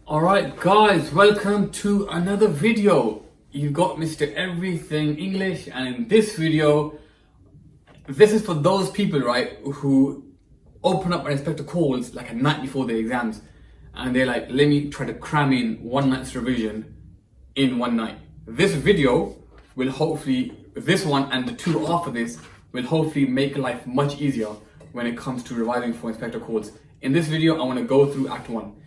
Alright guys, welcome to another video. You've got Mr. Everything English, and in this video, this is for those people, right, who open up and inspector calls like a night before the exams and they're like, let me try to cram in one night's revision in one night. This video will hopefully, this one and the two after this, will hopefully make life much easier when it comes to revising for inspector calls. In this video, I want to go through Act 1.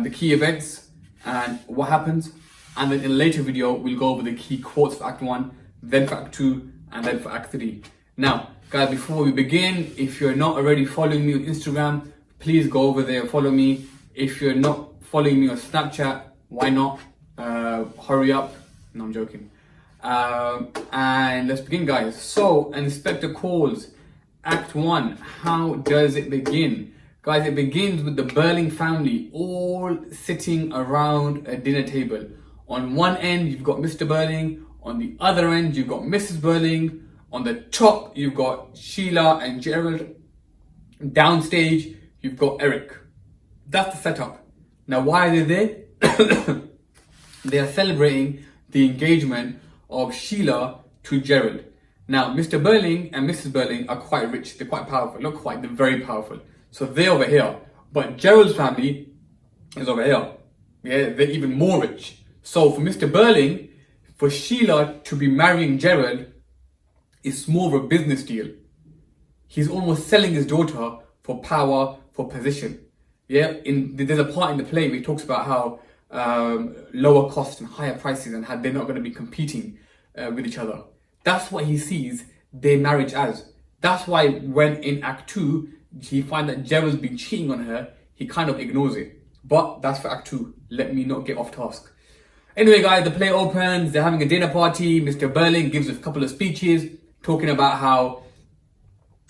The key events and what happens, and then in a later video we'll go over the key quotes for Act 1, then for Act 2, and then for Act 3. Now guys, before we begin, if you're not already following me on Instagram, please go over there and follow me. If you're not following me on Snapchat, why not? Hurry up. No, I'm joking. And let's begin, guys. So, inspector calls, Act 1. How does it begin? Guys, it begins with the Birling family all sitting around a dinner table. On one end, you've got Mr. Birling. On the other end, you've got Mrs. Birling. On the top, you've got Sheila and Gerald. Downstage, you've got Eric. That's the setup. Now, why are they there? They are celebrating the engagement of Sheila to Gerald. Now, Mr. Birling and Mrs. Birling are quite rich. They're quite powerful. Not quite, they're very powerful. So they're over here. But Gerald's family is over here. Yeah, they're even more rich. So for Mr. Birling, for Sheila to be marrying Gerald is more of a business deal. He's almost selling his daughter for power, for position. Yeah, there's a part in the play where he talks about how lower costs and higher prices and how they're not going to be competing with each other. That's what he sees their marriage as. That's why when in Act 2, he finds that Gerald's been cheating on her, he kind of ignores it. But that's for Act 2. Let me not get off task. Anyway, guys, the play opens. They're having a dinner party. Mr. Birling gives a couple of speeches talking about how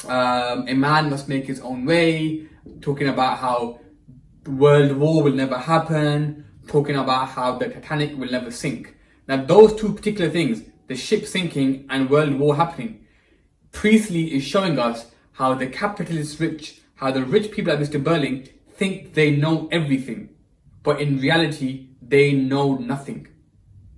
a man must make his own way, talking about how World War will never happen, talking about how the Titanic will never sink. Now, those two particular things, the ship sinking and World War happening, Priestley is showing us how the capitalist rich, how the rich people like Mr. Birling think they know everything, but in reality, they know nothing.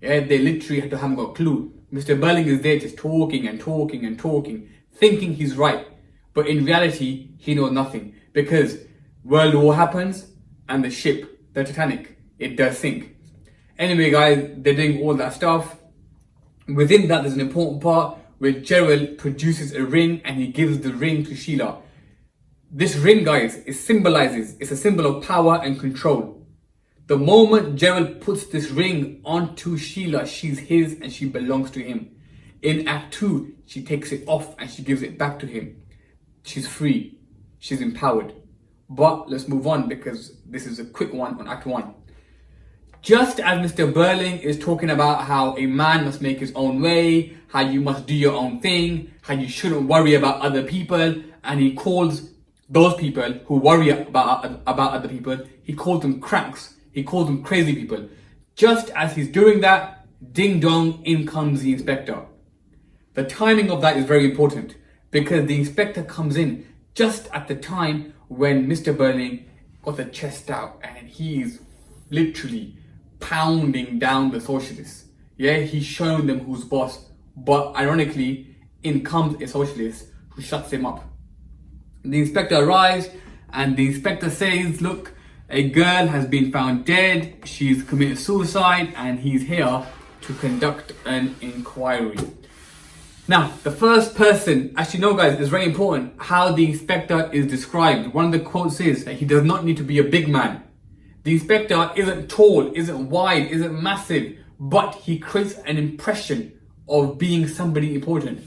Yeah, they literally haven't got a clue. Mr. Birling is there just talking and talking and talking, thinking he's right, but in reality, he knows nothing, because World War happens and the ship, the Titanic, it does sink. Anyway, guys, they're doing all that stuff. Within that, there's an important part where Gerald produces a ring and he gives the ring to Sheila. This ring, guys, it's a symbol of power and control. The moment Gerald puts this ring onto Sheila, she's his and she belongs to him. In Act 2, she takes it off and she gives it back to him. She's free. She's empowered. But let's move on because this is a quick one on Act 1. Just as Mr. Birling is talking about how a man must make his own way, how you must do your own thing, how you shouldn't worry about other people, and he calls those people who worry about other people, he calls them cranks, he calls them crazy people. Just as he's doing that, ding dong, in comes the inspector. The timing of that is very important because the inspector comes in just at the time when Mr. Birling got the chest out and he's literally pounding down the socialists. Yeah, he's showing them who's boss, but ironically, in comes a socialist who shuts him up. The inspector arrives and the inspector says, look, a girl has been found dead, she's committed suicide, and he's here to conduct an inquiry. Now, the first person, actually no guys, it's very important how the inspector is described. One of the quotes is that he does not need to be a big man. The inspector isn't tall, isn't wide, isn't massive, but he creates an impression of being somebody important.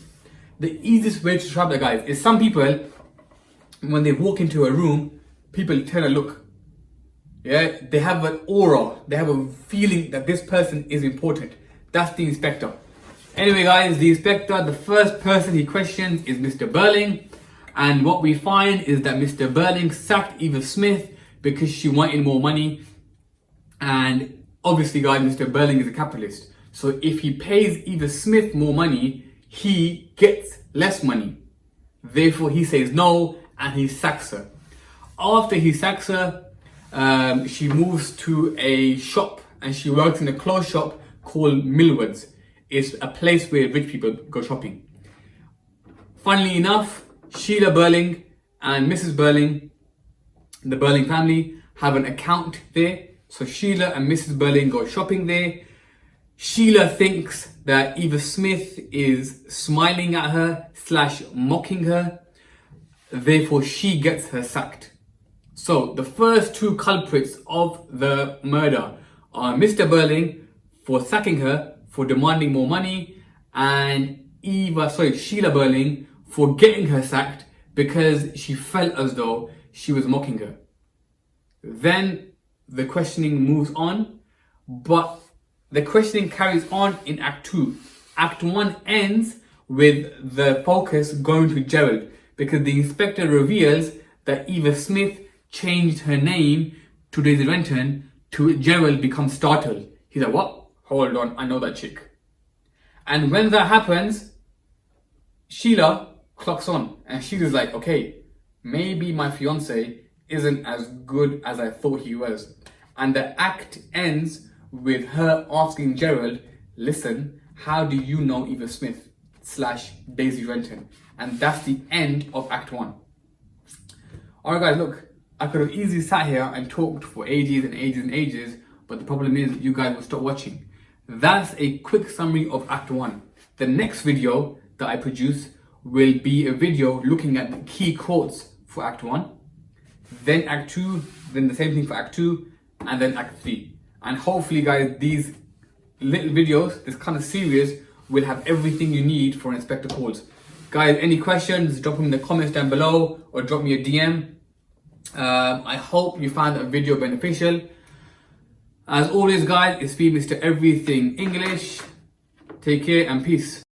The easiest way to describe that, guys, is some people, when they walk into a room, people tend to look. Yeah, they have an aura, they have a feeling that this person is important. That's the inspector. Anyway, guys, the inspector, the first person he questions is Mr. Birling. And what we find is that Mr. Birling sacked Eva Smith because she wanted more money. And obviously, guys, Mr. Birling is a capitalist. So if he pays Eva Smith more money, he gets less money. Therefore, he says no and he sacks her. After he sacks her, she moves to a shop and she works in a clothes shop called Millwards. It's a place where rich people go shopping. Funnily enough, Sheila Birling and Mrs. Birling, the Birling family, have an account there. So Sheila and Mrs. Birling go shopping there. Sheila thinks that Eva Smith is smiling at her / mocking her. Therefore, she gets her sacked. So the first two culprits of the murder are Mr. Birling for sacking her for demanding more money, and Sheila Birling for getting her sacked because she felt as though she was mocking her. Then the questioning moves on, but the questioning carries on in Act 2. Act 1 ends with the focus going to Gerald because the inspector reveals that Eva Smith changed her name to Daisy Renton to Gerald becomes startled. He's like, what? Hold on, I know that chick. And when that happens, Sheila clocks on and she was like, okay, maybe my fiance isn't as good as I thought he was. And the act ends with her asking Gerald, listen, how do you know Eva Smith / Daisy Renton? And that's the end of Act 1. Alright guys, look, I could have easily sat here and talked for ages and ages and ages, but the problem is you guys will stop watching. That's a quick summary of Act 1. The next video that I produce will be a video looking at the key quotes for Act 1, then Act 2, then the same thing for Act 2, and then Act 3. And hopefully guys, these little videos, this kind of series, will have everything you need for Inspector Calls. Guys, any questions, drop them in the comments down below or drop me a DM. I hope you found that video beneficial. As always guys, it's been Mr. Everything English. Take care and peace.